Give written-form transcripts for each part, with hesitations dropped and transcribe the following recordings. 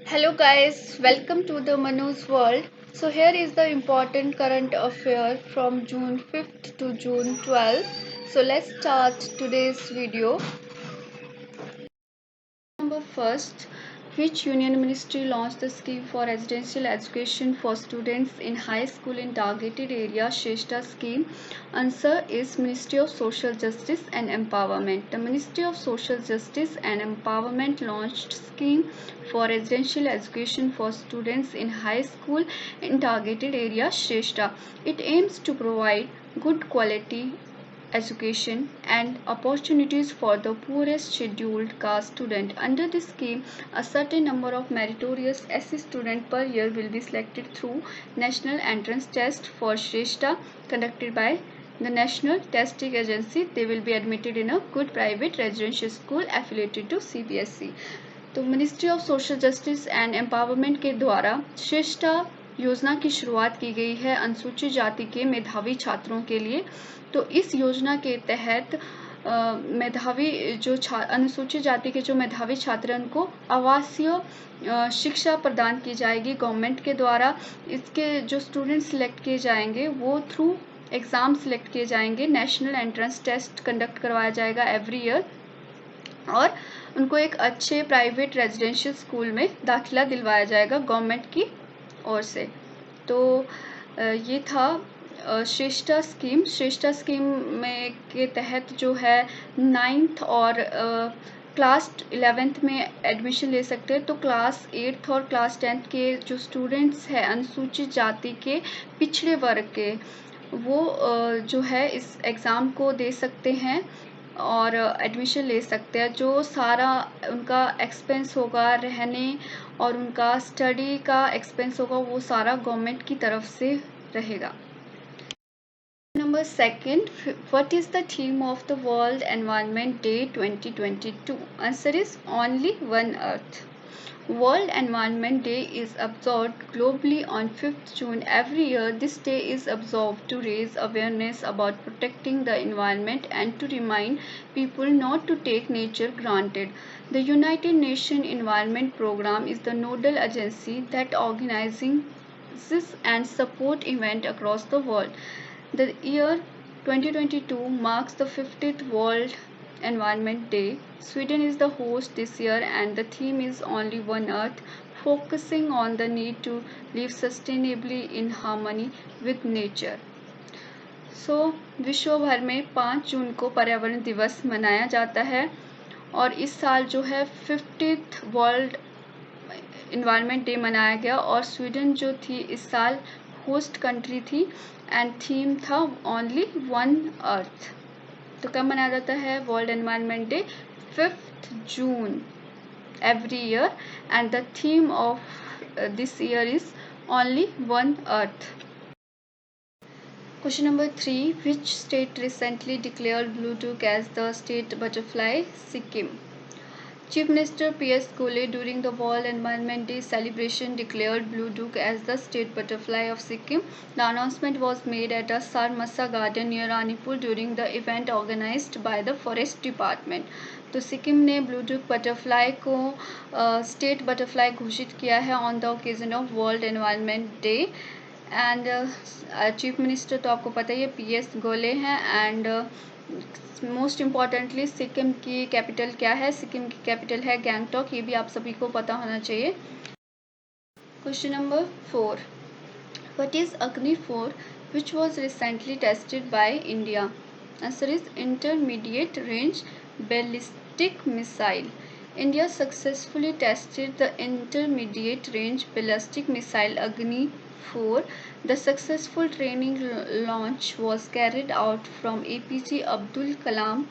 Hello guys, welcome to the Manu's World. So here is the important current affair from June 5th to June 12th. So let's start today's video. Number first, which union ministry launched the scheme for residential education for students in high school in targeted area Shrestha scheme? Answer is Ministry of Social Justice and Empowerment. The Ministry of Social Justice and Empowerment launched scheme for residential education for students in high school in targeted area Shrestha. It aims to provide good quality education and opportunities for the poorest scheduled caste student. Under this scheme, a certain number of meritorious SC students per year will be selected through National Entrance Test for Shrestha conducted by the National Testing Agency. They will be admitted in a good private residential school affiliated to CBSE. तो ministry of social justice and empowerment के द्वारा श्रेष्ठा योजना की शुरुआत की गई है अनुसूचित जाति के मेधावी छात्रों के लिए। तो इस योजना के तहत मेधावी जो अनुसूचित जाति के जो मेधावी छात्र हैं उनको आवासीय शिक्षा प्रदान की जाएगी गवर्नमेंट के द्वारा। इसके जो स्टूडेंट सिलेक्ट किए जाएंगे वो थ्रू एग्ज़ाम सिलेक्ट किए जाएंगे। नेशनल एंट्रेंस टेस्ट कंडक्ट करवाया जाएगा एवरी ईयर और उनको एक अच्छे प्राइवेट रेजिडेंशियल स्कूल में दाखिला दिलवाया जाएगा गवर्नमेंट की ओर से। तो ये था श्रेष्ठा स्कीम में के तहत जो है 9th और क्लास 11th में एडमिशन ले सकते हैं। तो क्लास 8th और क्लास 10th के जो स्टूडेंट्स हैं अनुसूचित जाति के पिछड़े वर्ग के वो जो है इस एग्ज़ाम को दे सकते हैं और एडमिशन ले सकते हैं। जो सारा उनका एक्सपेंस होगा रहने और उनका स्टडी का एक्सपेंस होगा वो सारा गवर्नमेंट की तरफ से रहेगा। Number second, what is the theme of the World Environment Day 2022? Answer is Only One Earth. World Environment Day is observed globally on 5th June every year. This day is observed to raise awareness about protecting the environment and to remind people not to take nature granted. The United Nations Environment Programme is the nodal agency that organizes and support events across the world. The year 2022 marks the 50th World Environment Day. Sweden is the host this year and the theme is Only One Earth, focusing on the need to live sustainably in harmony with nature. विश्व भर में 5 जून को पर्यावरण दिवस मनाया जाता है और इस साल जो है 50th वर्ल्ड एनवायरनमेंट डे मनाया गया और स्वीडन जो थी इस साल होस्ट कंट्री थी एंड थीम था ओनली वन अर्थ। तो कब मनाया जाता है world environment day 5th June every year and the theme of this year is only one earth. Question number 3, which state recently declared Bluetooth as the state butterfly? Sikkim. Chief Minister P.S. Gole during the World Environment Day celebration declared blue duk as the state butterfly of Sikkim. The announcement was made at a Sarmasa garden near Ranipur during the event organized by the Forest Department. तो सिक्किम ने blue डुक butterfly को state butterfly घोषित किया है on the occasion of world environment day and chief minister तो आपको पता ही है पीएस गोले हैं एंड मोस्ट इम्पॉर्टेंटली सिक्किम की कैपिटल क्या है? सिक्किम की कैपिटल है गैंगटॉक। ये भी आप सभी को पता होना चाहिए। क्वेश्चन नंबर 4, व्हाट इज अग्नि 4 which was recently tested by India? Answer is intermediate range ballistic missile. India successfully tested the intermediate range ballistic missile Agni 4. The successful training launch was carried out from APJ Abdul Kalam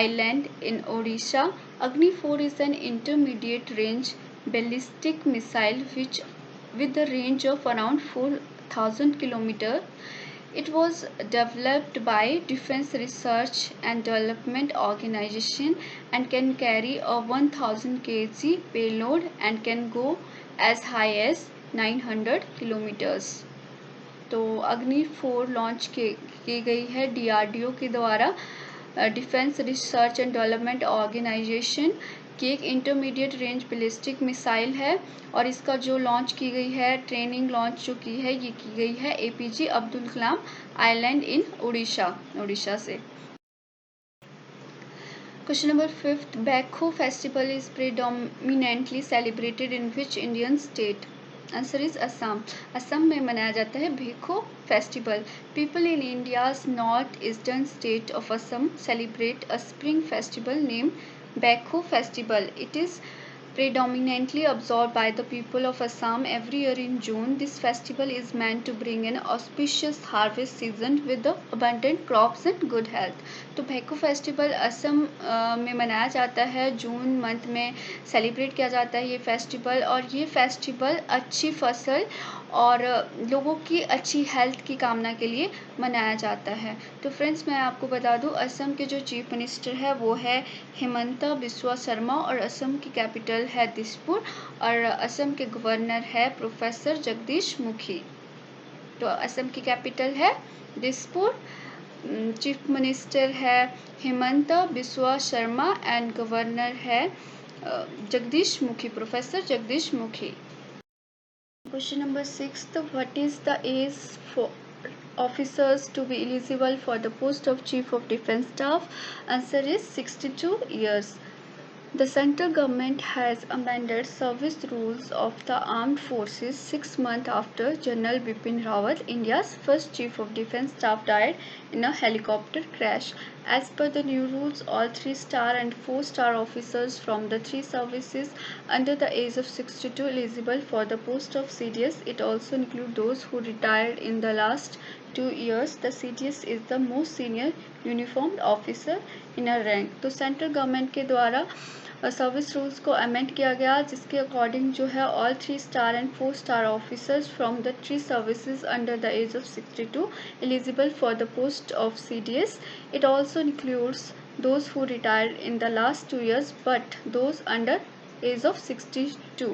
Island in Odisha. Agni 4 is an intermediate range ballistic missile which with a range of around 4,000 km. It was developed by Defense Research and Development Organization and can carry a 1000 kg payload and can go as high as 900 kilometers. तो अग्नि 4 launch की गई है DRDO के द्वारा defence research and development organisation कि एक intermediate range ballistic missile है और इसका जो लॉन्च की गई है, ट्रेनिंग लॉन्च जो की है, ये की गई है APJ Abdul Kalam island in Orissa से। Question number 5th. Backho festival is predominantly celebrated in which Indian state? Answer is Assam. Assam में मनाया जाता है Bhekho festival. People in India's northeastern state of Assam celebrate a spring festival named Backho festival. It is predominantly observed by the people of Assam every year in June. This festival is meant to bring an auspicious harvest season with the abundant crops and good health. तो भैको festival Assam में मनाया जाता है, June month में celebrate किया जाता है ये फेस्टिवल, और ये फेस्टिवल अच्छी फसल और लोगों की अच्छी हेल्थ की कामना के लिए मनाया जाता है। तो फ्रेंड्स, मैं आपको बता दूं, असम के जो चीफ मिनिस्टर है वो है हिमंता बिस्वा शर्मा और असम की कैपिटल है दिसपुर, और असम के गवर्नर है प्रोफेसर जगदीश मुखी। तो असम की कैपिटल है दिसपुर, चीफ मिनिस्टर है हिमंता बिस्वा शर्मा एंड गवर्नर है Jagdish Mukhi, professor Jagdish Mukhi. Question number 6. What is the age for officers to be eligible for the post of Chief of Defence Staff? Answer is 62 years. The central government has amended service rules of the armed forces 6 months after General Bipin Rawat, India's first Chief of Defence Staff, died in a helicopter crash. As per the new rules, all 3-star and 4-star officers from the 3 services under the age of 62 eligible for the post of CDS. It also includes those who retired in the last 2 years. The CDS is the most senior uniformed officer in a rank. तो central government के द्वारा service rules को amend किया गया, जिसके according जो है all 3-star and 4-star officers from the 3 services under the age of 62 eligible for the post of CDS. It also includes those who retired in the last 2 years but those under age of 62.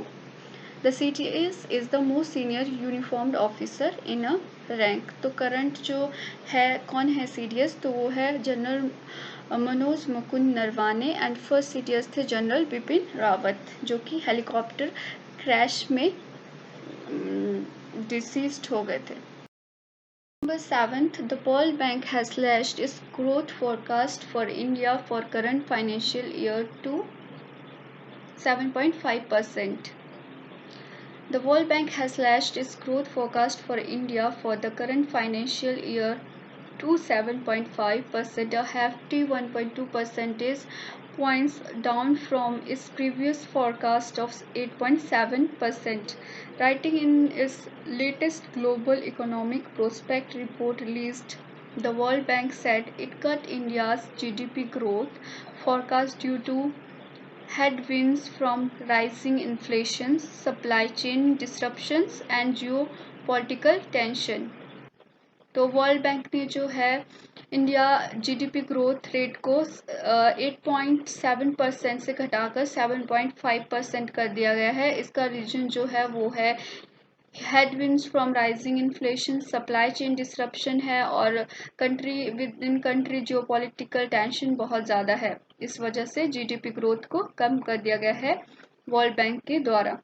The CDS is the most senior uniformed officer in a rank. तो current जो है कौन है CDS, तो वो है general Manoj Mukund Naravane, and first CDS थे general Bipin Rawat, जो कि हेलीकॉप्टर क्रैश में डिसीज्ड हो गए थे। Number 7th, the World Bank has slashed its growth forecast for India for current financial year to 7.5%. The World Bank has slashed its growth forecast for India for the current financial year to 7.5%, a hefty 1.2 percentage points down from its previous forecast of 8.7%. Writing in its latest Global Economic Prospect report released, the World Bank said it cut India's GDP growth forecast due to headwinds from rising inflation, supply chain disruptions and geopolitical tension. तो world bank ने जो है India GDP growth rate को 8.7% से घटाकर 7.5% कर दिया गया है। इसका रीजन जो है वो है headwinds from rising inflation, supply chain disruption है, और country with in country geopolitical tension बहुत ज़्यादा है। इस वजह से GDP ग्रोथ को कम कर दिया गया है वर्ल्ड बैंक के द्वारा।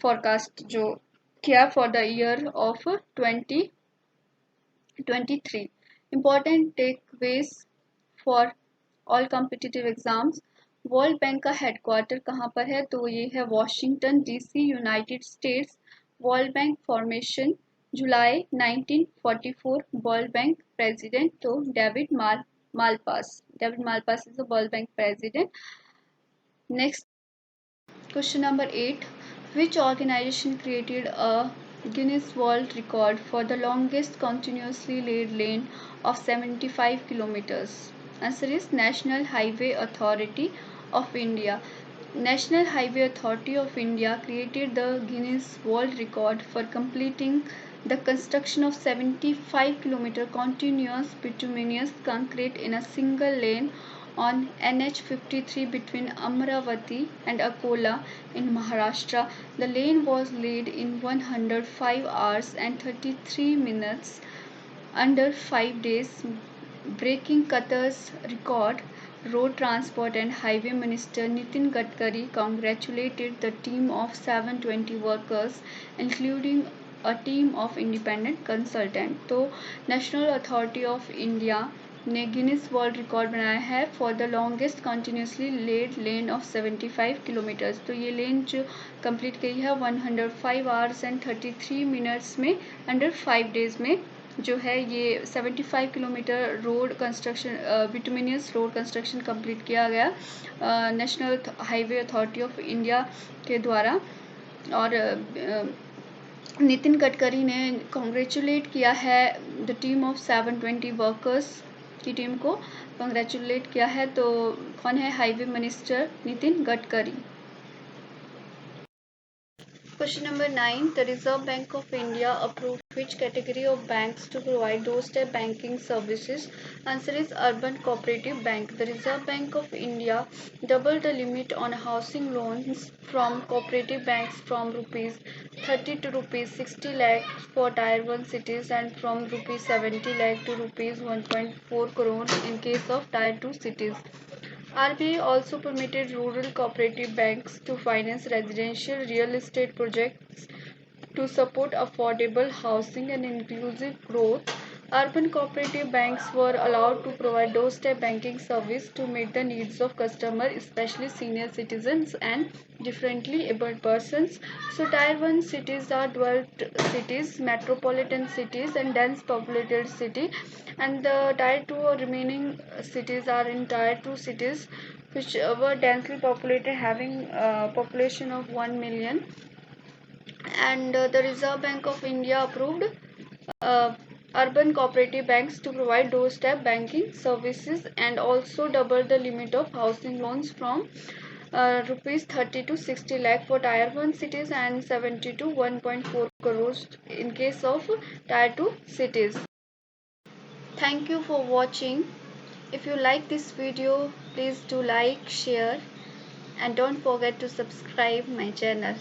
फोरकास्ट जो किया for the year of 2023। Important takeaways for all competitive exams. World Bank का हेडक्वार्टर कहाँ पर है, तो ये है Washington DC, United States. World Bank formation July 1944। World Bank president तो David Malpass is the World Bank president. Next question number 8. Which organization created a Guinness World Record for the longest continuously laid lane of 75 kilometers? Answer is National Highway Authority of India. National Highway Authority of India created the Guinness World Record for completing the construction of 75-kilometer continuous bituminous concrete in a single lane on NH53 between Amravati and Akola in Maharashtra. The lane was laid in 105 hours and 33 minutes under 5 days, breaking Qatar's record Road Transport and Highway Minister Nitin Gadkari congratulated the team of 720 workers, including a team of independent consultants. तो National Authority of India ने Guinness World Record बनाया है for the longest continuously laid lane of 75 kilometres. तो ये lane जो complete की है 105 hours and 33 minutes में अंडर 5 डेज में जो है ये 75 kilometre road construction bituminous road construction complete किया गया National Highway Authority of India के द्वारा। और नितिन गडकरी ने कॉन्ग्रेचुलेट किया है द टीम ऑफ 720 वर्कर्स की टीम को कॉन्ग्रेचुलेट किया है। तो कौन है? Highway minister Nitin Gadkari. Question number 9. The Reserve Bank of India approved which category of banks to provide doorstep banking services? Answer is Urban Cooperative Bank. The Reserve Bank of India doubled the limit on housing loans from cooperative banks from rupees 30 to rupees 60 lakh for Tier 1 cities and from rupees 70 lakh to rupees 1.4 crore in case of Tier 2 cities. RBI also permitted rural cooperative banks to finance residential real estate projects to support affordable housing and inclusive growth. Urban cooperative banks were allowed to provide doorstep banking service to meet the needs of customers, especially senior citizens and differently abled persons. So Tier 1 cities are developed cities, metropolitan cities and dense populated city, and the Tier 2 or remaining cities are in Tier 2 cities which were densely populated, having a population of 1 million. And the Reserve Bank of India approved uh, urban cooperative banks to provide doorstep banking services and also double the limit of housing loans from rupees 30 to 60 lakh for Tier 1 cities and 70 to 1.4 crores in case of Tier 2 cities. Thank you for watching. If you like this video, please do like, share and don't forget to subscribe my channel.